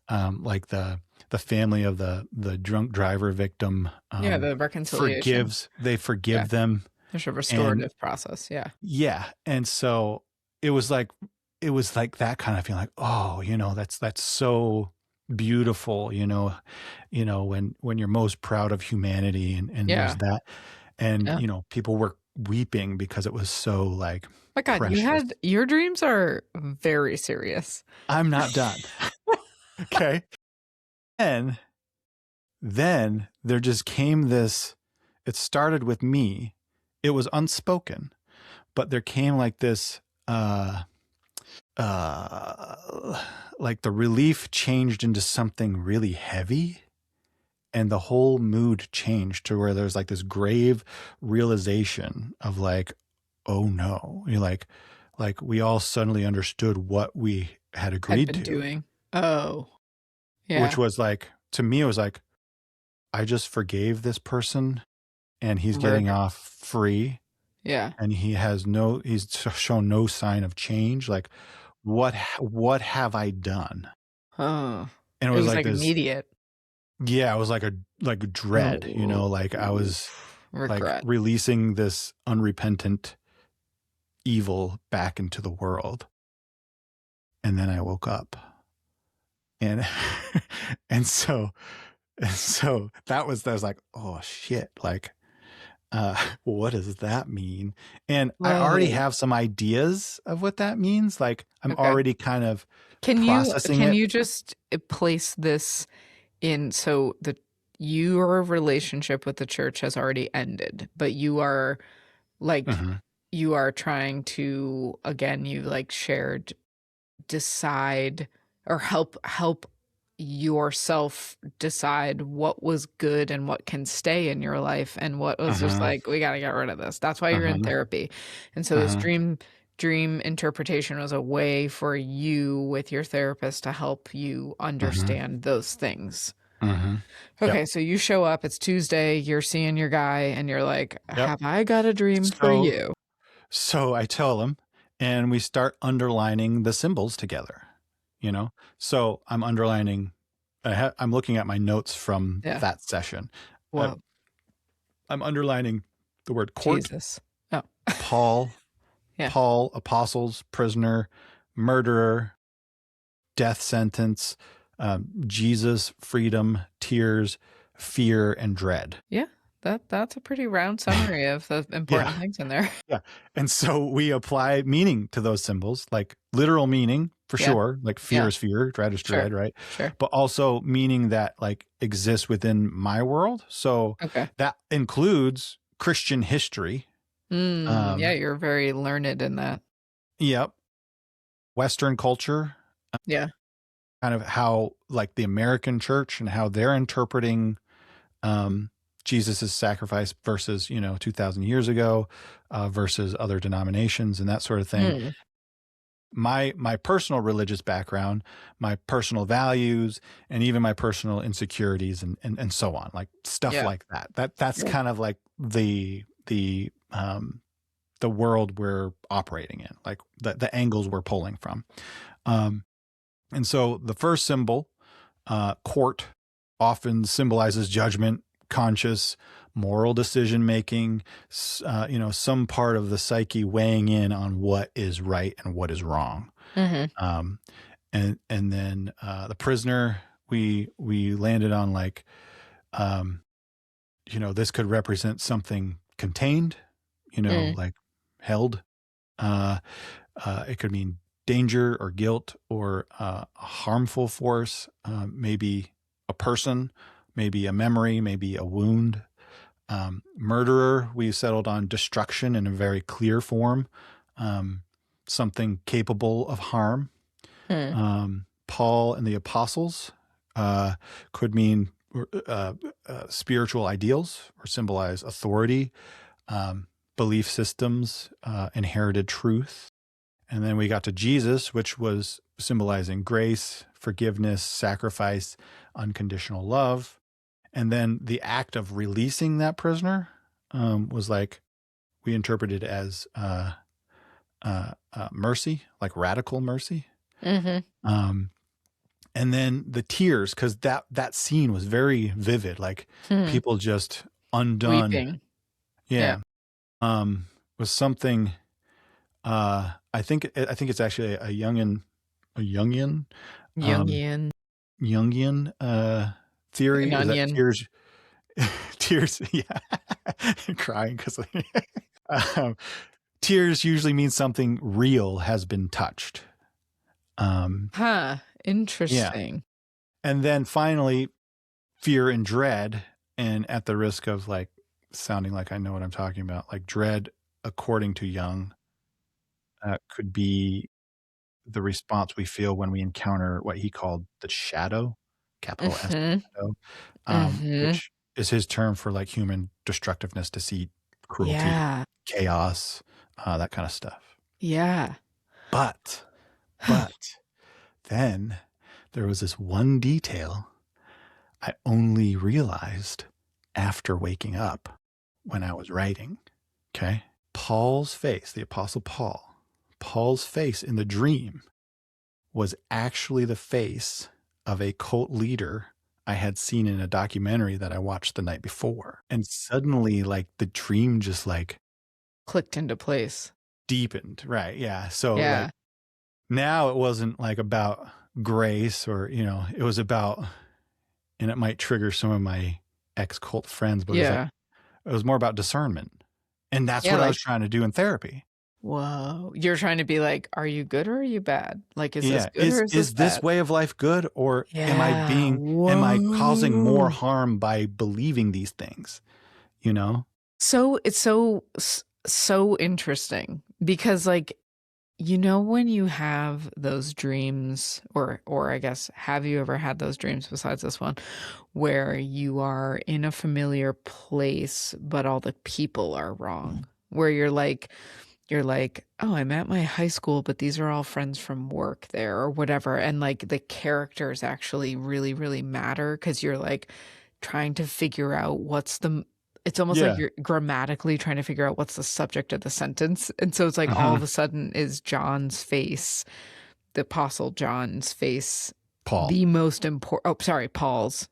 like the family of the drunk driver victim the reconciliation forgive them. There's a restorative process. Yeah. Yeah. And so it was like that kind of feeling like, oh, you know, that's so beautiful, you know, when you're most proud of humanity and there's that. And, you know, people were weeping because it was so like, my God, precious. Your dreams are very serious. I'm not done. Okay. And then there just came this, it started with me. It was unspoken, but there came like this, like the relief changed into something really heavy and the whole mood changed to where there's like this grave realization of like, oh no, you're like we all suddenly understood what we had agreed to doing. Oh, yeah. Which was like, to me, it was like, I just forgave this person and he's getting off free. Yeah. And he's shown no sign of change. Like, what have I done? Oh. And it was like this, immediate. Yeah, it was like a dread, you know, like I was regret. Like releasing this unrepentant evil back into the world. And then I woke up. And so I was like, oh shit, like what does that mean? And I already have some ideas of what that means. Like I'm already kind of processing it. Can you just place this in, so your relationship with the church has already ended, but you are like, you are trying to, again, you like shared, decide or help yourself decide what was good and what can stay in your life and what was just like, we got to get rid of this. That's why you're in therapy. And so this dream interpretation was a way for you with your therapist to help you understand those things. Okay, so you show up, it's Tuesday, you're seeing your guy and you're like, have I got a dream for you? So I tell him and we start underlining the symbols together. You know, so I'm underlining, I'm looking at my notes from that session. Wow. I'm underlining the word court, Jesus. Oh. Paul, Paul, apostles, prisoner, murderer, death sentence, Jesus, freedom, tears, fear, and dread. Yeah, that's a pretty round summary of the important Yeah. things in there. Yeah. And so we apply meaning to those symbols, like literal meaning for Yeah. sure, like fear Yeah. is fear, dread is dread, right? Sure. But also meaning that like exists within my world. So Okay. that includes Christian history. Yeah, you're very learned in that. Yep. Western culture. Yeah. Kind of how like the American church and how they're interpreting Jesus's sacrifice versus, 2000 years ago, versus other denominations and that sort of thing. My personal religious background, my personal values, and even my personal insecurities and so on, like stuff like that. That's kind of like the world we're operating in, like the angles we're pulling from. And so the first symbol, court, often symbolizes judgment, conscious, moral decision making, some part of the psyche weighing in on what is right and what is wrong. And then the prisoner, we landed on like, this could represent something contained, like held. It could mean danger or guilt or a harmful force, maybe a person, maybe a memory, maybe a wound. Murderer, we settled on destruction in a very clear form, something capable of harm. Paul and the apostles could mean spiritual ideals or symbolize authority, belief systems, inherited truth. And then we got to Jesus, which was symbolizing grace, forgiveness, sacrifice, unconditional love. And then the act of releasing that prisoner was like, we interpreted as mercy, like radical mercy. And then the tears, because that scene was very vivid, like people just undone. Weeping. Yeah. Was something. I think it's actually a Jungian theory. An Is that onion. tears, yeah, crying because tears usually means something real has been touched. Interesting. Yeah. And then finally, fear and dread, and at the risk of like sounding like I know what I'm talking about, like dread, according to Jung, could be the response we feel when we encounter what he called the shadow, capital S shadow, which is his term for like human destructiveness, deceit, cruelty, chaos, that kind of stuff. Yeah. But then there was this one detail I only realized after waking up when I was writing. Okay. Paul's face, the Apostle Paul's face in the dream was actually the face of a cult leader I had seen in a documentary that I watched the night before. And suddenly, like, the dream just like clicked into place. Deepened. Right. Yeah. So like now it wasn't like about grace or, it was about, and it might trigger some of my ex-cult friends, but it was more about discernment. And that's what I was trying to do in therapy. Whoa. You're trying to be like, are you good or are you bad? Like, is this good or is this way of life good, or am I causing more harm by believing these things? So it's so interesting because like, when you have those dreams, or I guess, have you ever had those dreams besides this one, where you are in a familiar place, but all the people are wrong, where you're like, oh, I'm at my high school, but these are all friends from work there or whatever. And like the characters actually really, really matter because you're like trying to figure out it's almost like you're grammatically trying to figure out what's the subject of the sentence. And so it's like all of a sudden is John's face, the Apostle John's face, Paul, the most important, Paul's,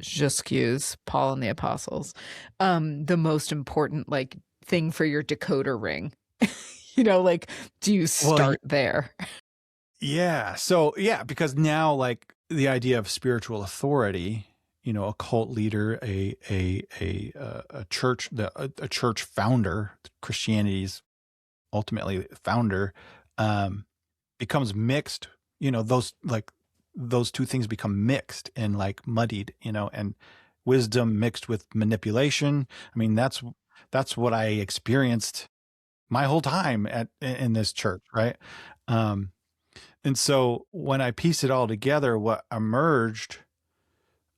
j'excuse, Paul and the Apostles, the most important like thing for your decoder ring. Like, do you start there? Yeah. So yeah, because now like the idea of spiritual authority, you know, a cult leader, a church, a church founder, Christianity's ultimately founder, um, becomes mixed. You know, those two things become mixed and like muddied. You know, and wisdom mixed with manipulation. I mean, that's what I experienced my whole time in this church, right? Um, and so when I piece it all together, what emerged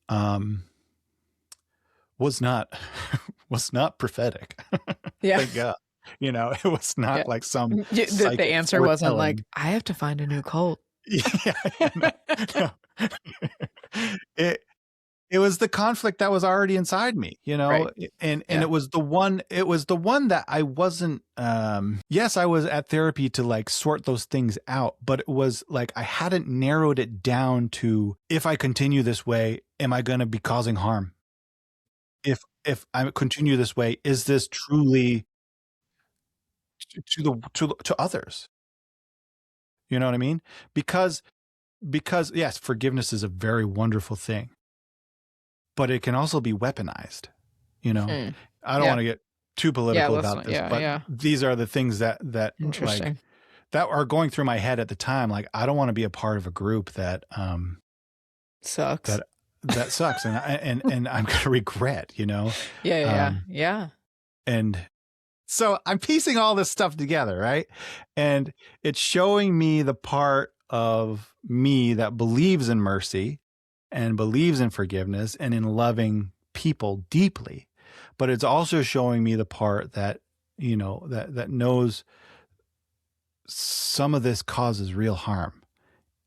um, was not was not prophetic. Yeah. Thank God. You know, it was Yeah. not like some The psychic answer wasn't like, foretelling. I have to find a new cult. Yeah, no, no. It it was the conflict that was already inside me, you know, Right. and Yeah. it was the one that I wasn't yes, I was at therapy to like sort those things out, but it was like I hadn't narrowed it down to if I continue this way, am I going to be causing harm? If I continue this way, is this truly to the to others? You know what I mean? Because yes, forgiveness is a very wonderful thing, but it can also be weaponized, you know. Hmm. I don't Yeah. want to get too Yeah. political Let's about not. this, Yeah. but Yeah. these are the things that like Interesting. that are going through my head at the time. Like I don't want to be a part of a group that Sucks. that sucks, and I'm gonna regret, you know. Yeah. Yeah. Um, Yeah. and so I'm piecing all this stuff together, right? And it's showing me the part of me that believes in mercy and believes in forgiveness and in loving people deeply. But it's also showing me the part that, you know, that knows some of this causes real harm,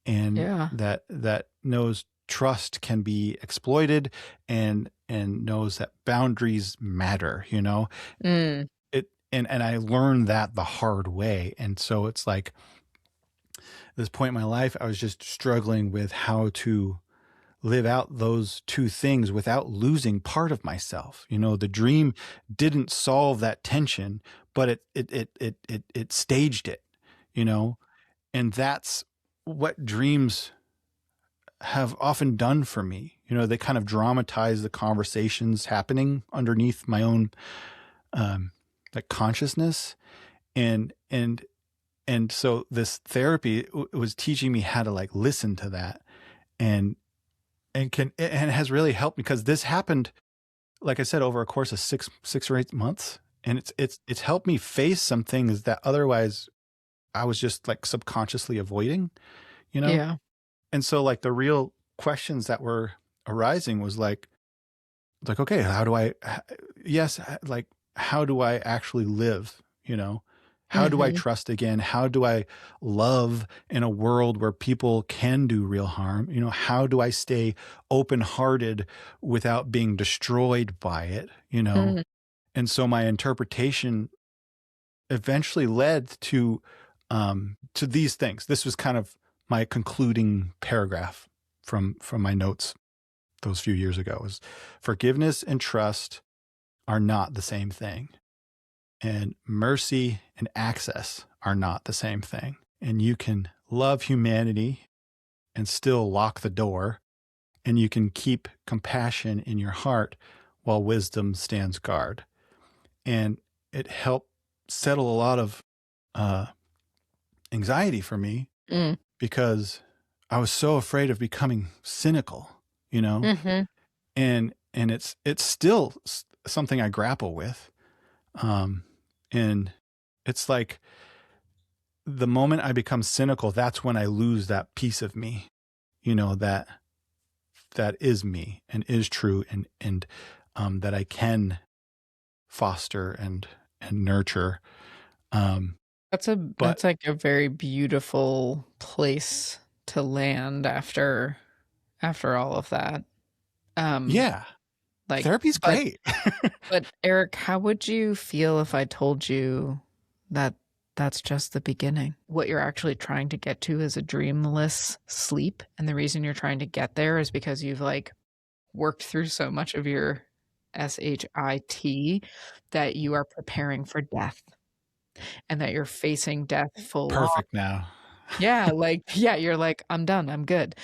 and Yeah. that knows trust can be exploited, and knows that boundaries matter, you know. Mm. It and I learned that the hard way. And so it's like this point in my life, I was just struggling with how to live out those two things without losing part of myself. You know, the dream didn't solve that tension, but it staged it, you know. And that's what dreams have often done for me. You know, they kind of dramatize the conversations happening underneath my own like consciousness. And and and so this therapy was teaching me how to like listen to that, and and has really helped, because this happened, like I said, over a course of 6 or 8 months, and it's helped me face some things that otherwise I was just like subconsciously avoiding, you know. Yeah. And so like the real questions that were arising was like okay, how do I yes, like how do I actually live, you know? How do I Mm-hmm. trust again? How do I love in a world where people can do real harm? You know, how do I stay open-hearted without being destroyed by it, you know? Mm. And so my interpretation eventually led to these things. This was kind of my concluding paragraph from my notes those few years ago: was forgiveness and trust are not the same thing. And mercy and access are not the same thing. And you can love humanity and still lock the door, and you can keep compassion in your heart while wisdom stands guard. And it helped settle a lot of uh, anxiety for me, Mm. because I was so afraid of becoming cynical, you know. Mm-hmm. And it's still something I grapple with. And it's like the moment I become cynical, that's when I lose that piece of me, you know, that is me and is true, and that I can foster and nurture. But That's like a very beautiful place to land after all of that. Um, yeah, like, therapy's great. but Eric, how would you feel if I told you that that's just the beginning? What you're actually trying to get to is a dreamless sleep, and the reason you're trying to get there is because you've like worked through so much of your SHIT that you are preparing for death and that you're facing death full on. Perfect now. Yeah, like, yeah, you're like, I'm done, I'm good.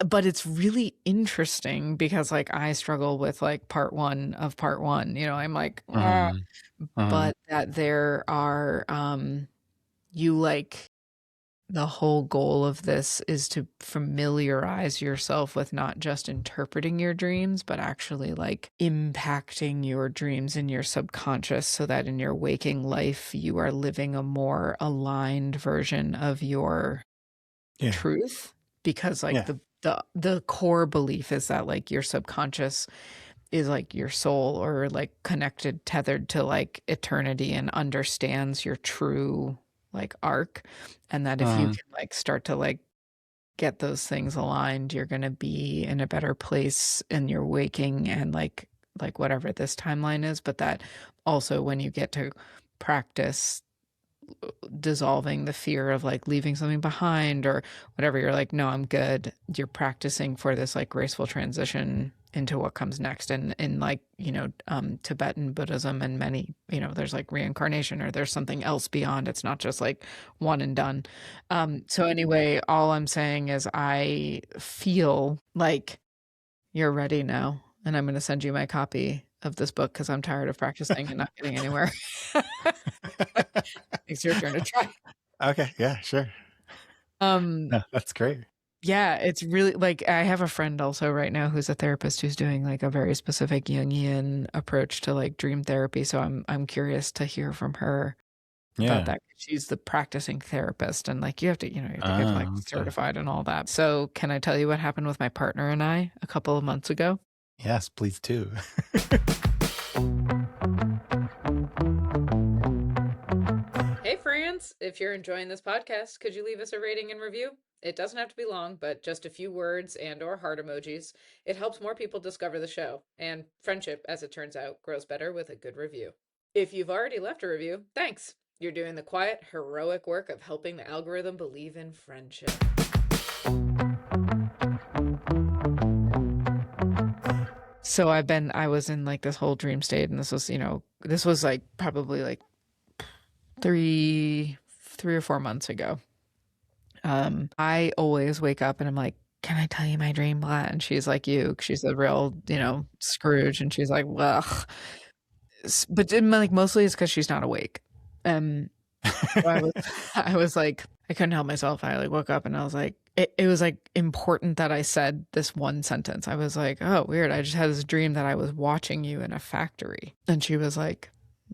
But it's really interesting because like I struggle with like part one of part one, I'm like, "Ah," Mhm. Mhm. but that there are, you like the whole goal of this is to familiarize yourself with not just interpreting your dreams, but actually like impacting your dreams in your subconscious so that in your waking life, you are living a more aligned version of your Yeah. truth. Because like Yeah. the core belief is that like your subconscious is like your soul or like connected, tethered to like eternity and understands your true like arc. And that if you Mhm. can like start to like get those things aligned, you're going to be in a better place in your waking and like whatever this timeline is. But that also when you get to practice dissolving the fear of like leaving something behind or whatever, you're like, no, I'm good. You're practicing for this like graceful transition into what comes next. And in like, Tibetan Buddhism and many, there's like reincarnation or there's something else beyond. It's not just like one and done. So anyway, all I'm saying is I feel like you're ready now. And I'm going to send you my copy of this book because I'm tired of practicing and not getting anywhere. It's your turn to try. Okay. Yeah, sure. Um, No, that's great. yeah, it's really like I have a friend also right now who's a therapist who's doing like a very specific Jungian approach to like dream therapy. So I'm curious to hear from her about Yeah. that. She's the practicing therapist and like you have to get like Okay. certified and all that. So can I tell you what happened with my partner and I a couple of months ago? Yes, please do. Hey, friends! If you're enjoying this podcast, could you leave us a rating and review? It doesn't have to be long, but just a few words and or heart emojis. It helps more people discover the show, and friendship, as it turns out, grows better with a good review. If you've already left a review, thanks! You're doing the quiet, heroic work of helping the algorithm believe in friendship. So I was in like this whole dream state, and this was like probably like 3 or 4 months ago. I always wake up and I'm like, can I tell you my dream? Blah. And she's like, she's a real, Scrooge. And she's like, well, but like mostly it's because she's not awake. So I was like, I couldn't help myself. I like woke up and I was like, it was like important that I said this one sentence. I was like, oh, weird. I just had this dream that I was watching you in a factory. And she was like,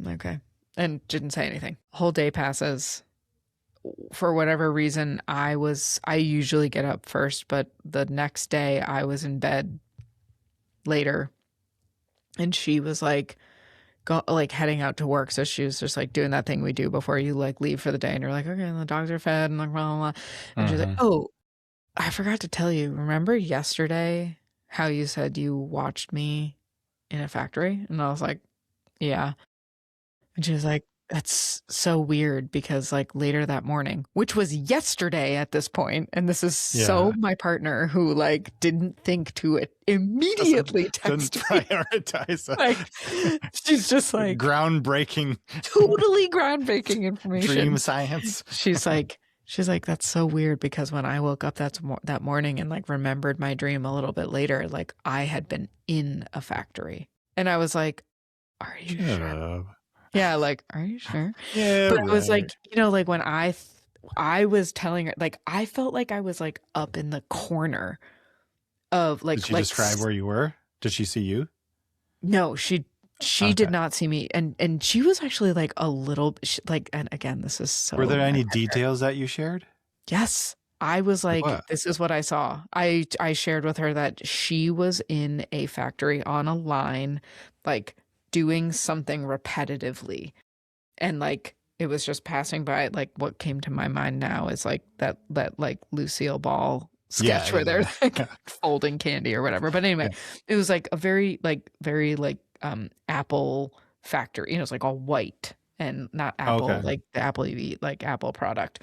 okay. And didn't say anything. Whole day passes. For whatever reason, I usually get up first, but the next day I was in bed later and she was like, like heading out to work. So she was just like doing that thing we do before you like leave for the day. And you're like, okay, and the dogs are fed and like, blah, blah, blah. And she's like, Mhm. oh, I forgot to tell you, remember yesterday how you said you watched me in a factory? And I was like, yeah. And she was like, that's so weird because like later that morning, which was yesterday at this point, and this is so Yeah. my partner who like didn't think to it immediately Didn't text me. prioritize Like she's just like groundbreaking totally groundbreaking dream information. science. She's like that's so weird because when I woke up that morning and like remembered my dream a little bit later, like I had been in a factory. And I was like, are you Shut sure? up. Yeah, like, are you sure? Yeah, But it was right. like, like when I was telling her, like, I felt like I was like up in the corner of Did she describe where you were? Did she see you? no, she did Okay. not see me, and she was actually like a little like, and again, this is so. Were there my any partner. details that you shared? Yes, I was like, What? this is what I saw. I shared with her that she was in a factory on a line, like doing something repetitively. And like it was just passing by. Like what came to my mind now is like that like Lucille Ball sketch Yeah, where they're yeah, like yeah. folding candy or whatever. But anyway, Yeah. it was like a very like Apple factory. It's like all white and not Apple, Okay. like the Apple you eat, like Apple product.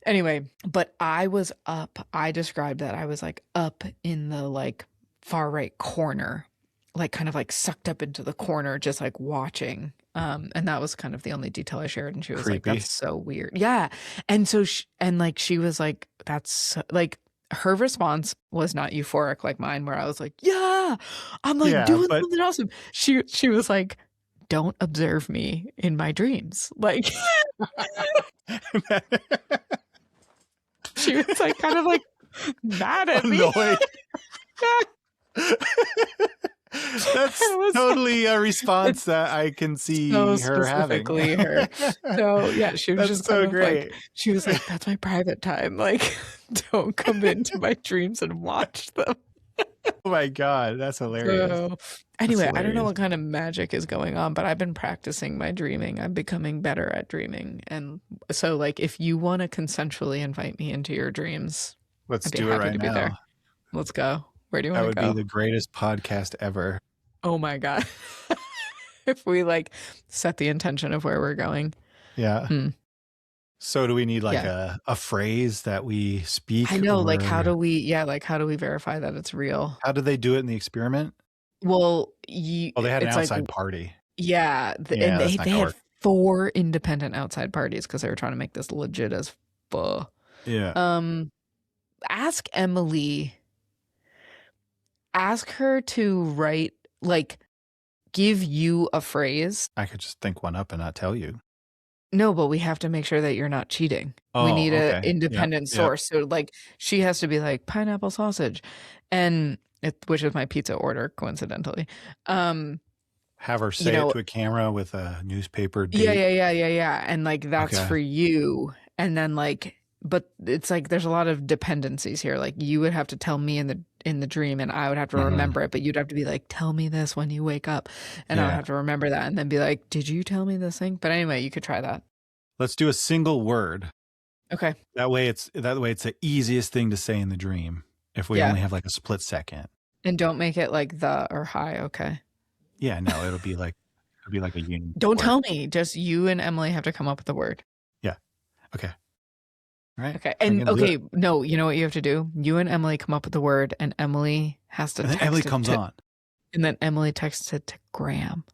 Anyway, but I was up. I described that I was like up in the like far right corner, like kind of like sucked up into the corner, just like watching And that was kind of the only detail I shared. And she was like, Creepy. that's so weird. Yeah. And so she was like, that's like, her response was not euphoric like mine, where I was like, yeah, I'm like Yeah, doing but something awesome. She was like, don't observe me in my dreams. Like she was like kind of like mad at me. annoyed. That's totally a response that I can see so her having. specifically her. So yeah, she was That's just so kind of great. like, she was like, that's my private time. Like, don't come into my dreams and watch them. Oh my God, that's hilarious. So, anyway, That's I don't know hilarious. what kind of magic is going on, but I've been practicing my dreaming. I'm becoming better at dreaming. And so, like, if you want to consensually invite me into your dreams, Let's I'd be do it happy right to be there. now. Let's go. Where do you That want to would go? be the greatest podcast ever. Oh my God. If we like set the intention of where we're going. Yeah. Hmm. So do we need like a phrase that we speak? I know, or like how do we verify that it's real? how did they do it in the experiment? Well, They had an it's outside like, party. yeah, Yeah, and that's they not gonna had work. 4 independent outside parties because they were trying to make this legit as fuck. Yeah. Ask Emily. Ask her to write, like, give you a phrase. I could just think one up and not tell you. No, but we have to make sure that you're not cheating. We Oh, need an okay. independent Yep. source. So, like, she has to be like pineapple sausage, which is my pizza order, coincidentally. Have her say it to a camera with a newspaper date. Yeah. And like that's Okay. for you. And then like, but it's like there's a lot of dependencies here. Like you would have to tell me in the dream, and I would have to remember it. But you'd have to be like, tell me this when you wake up, and I would have to remember that, and then be like, did you tell me this thing? But anyway, you could try that. Let's do a single word. Okay. That way it's the easiest thing to say in the dream if we only have like a split second. And don't make it like the or hi. Okay. Yeah, no, it'll be like a union. Don't tell me. Just you and Emily have to come up with a word. Yeah. Okay. All right. Okay. And okay, no, you know what you have to do? You and Emily come up with the word, and Emily has to and then Emily comes on. And then Emily texts it to Graham.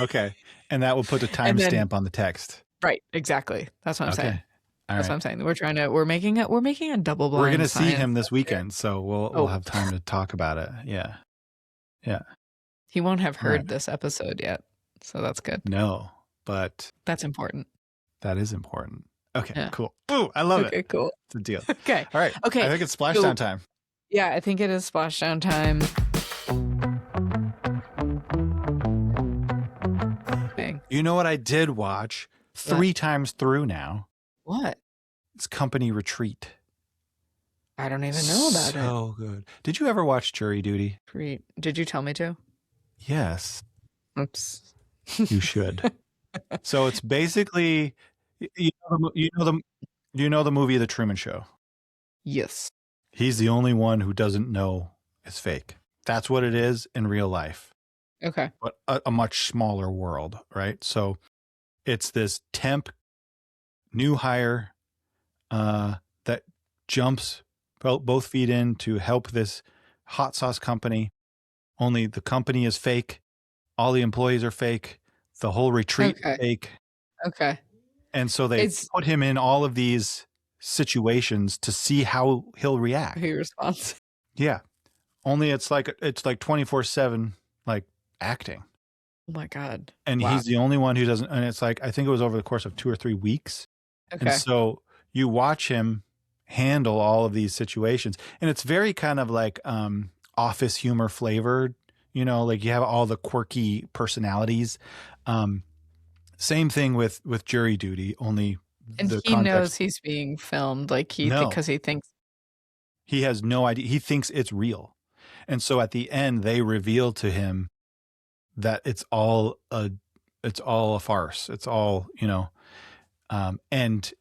Okay. And that will put a timestamp on the text. Right. Exactly. That's what I'm saying. That's what I'm saying. We're making a double blind. We're going to see him this weekend, so we'll have time to talk about it. Yeah. Yeah. He won't have heard this episode yet, so that's good. No, but that's important. That is important. Okay, cool. Ooh, I love it. Okay, cool. It's a deal. Okay. All right. Okay. I think it's splashdown time. Yeah, I think it is splashdown time. You know what I did watch 3 times through now? What? It's Company Retreat. I don't even know about it. So good. Did you ever watch Jury Duty? Did you tell me to? Yes. Oops. You should. So it's basically, you know the movie The Truman Show? Yes. He's the only one who doesn't know it's fake. That's what it is in real life. Okay. But a much smaller world, right? So it's this temp new hire that jumps both feet in to help this hot sauce company. Only the company is fake. All the employees are fake. The whole retreat is fake. Okay. And so they put him in all of these situations to see how he'll react. He responds. Yeah. Only it's like 24/7 like acting. Oh my God. And he's the only one who doesn't, and it's like I think it was over the course of 2 or 3 weeks. Okay. And so you watch him handle all of these situations, and it's very kind of like office humor flavored, like you have all the quirky personalities. Same thing with Jury Duty, only and he knows he's being filmed, like because he thinks he has no idea. He thinks it's real. And so at the end they reveal to him that it's all a farce. It's all, and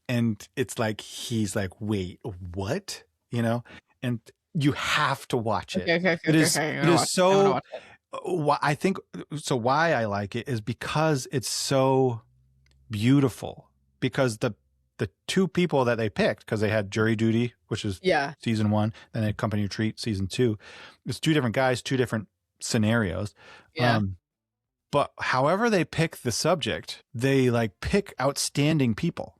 it's like he's like, wait, what? And you have to watch it. Okay. It is so. I think so. Why I like it is because it's so beautiful. Because the 2 people that they picked, because they had Jury Duty, which is season 1, then they had Company Retreat season 2. It's 2 different guys, 2 different scenarios. Yeah. But however they pick the subject, they like pick outstanding people.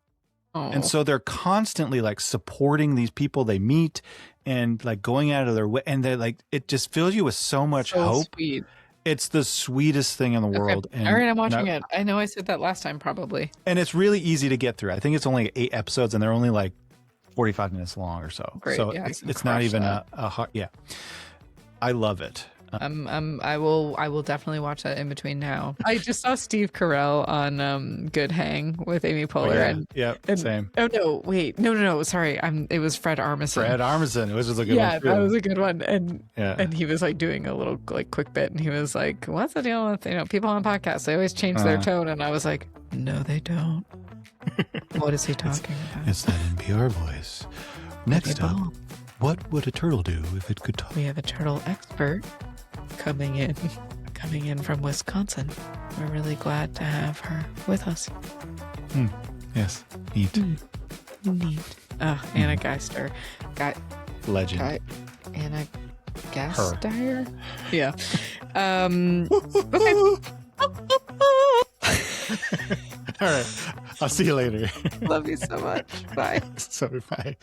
Oh. And so they're constantly like supporting these people they meet and like going out of their way. And they're like, it just fills you with so much hope. Sweet. It's the sweetest thing in the world. And all right, I'm watching it. I know I said that last time, probably. And it's really easy to get through. I think it's only 8 episodes and they're only like 45 minutes long or so. Great. So Yeah, it's not even a hard, yeah. I love it. I will definitely watch that in between now. I just saw Steve Carell on Good Hang with Amy Poehler. Same. Oh no, wait, no, sorry. It was Fred Armisen. Fred Armisen. It was just a good one. Yeah, that was a good one. Yeah. And he was like doing a little like quick bit, and he was like, "What's the deal with people on podcasts? They always change their tone." And I was like, "No, they don't." What is he talking about? It's that NPR voice. Next up, what would a turtle do if it could talk? We have a turtle expert coming in from Wisconsin. We're really glad to have her with us. Yes, neat. Neat. Anna Geister. Legend. Anna Gasteyer? Yeah. All right. I'll see you later. Love you so much. Bye. So bye.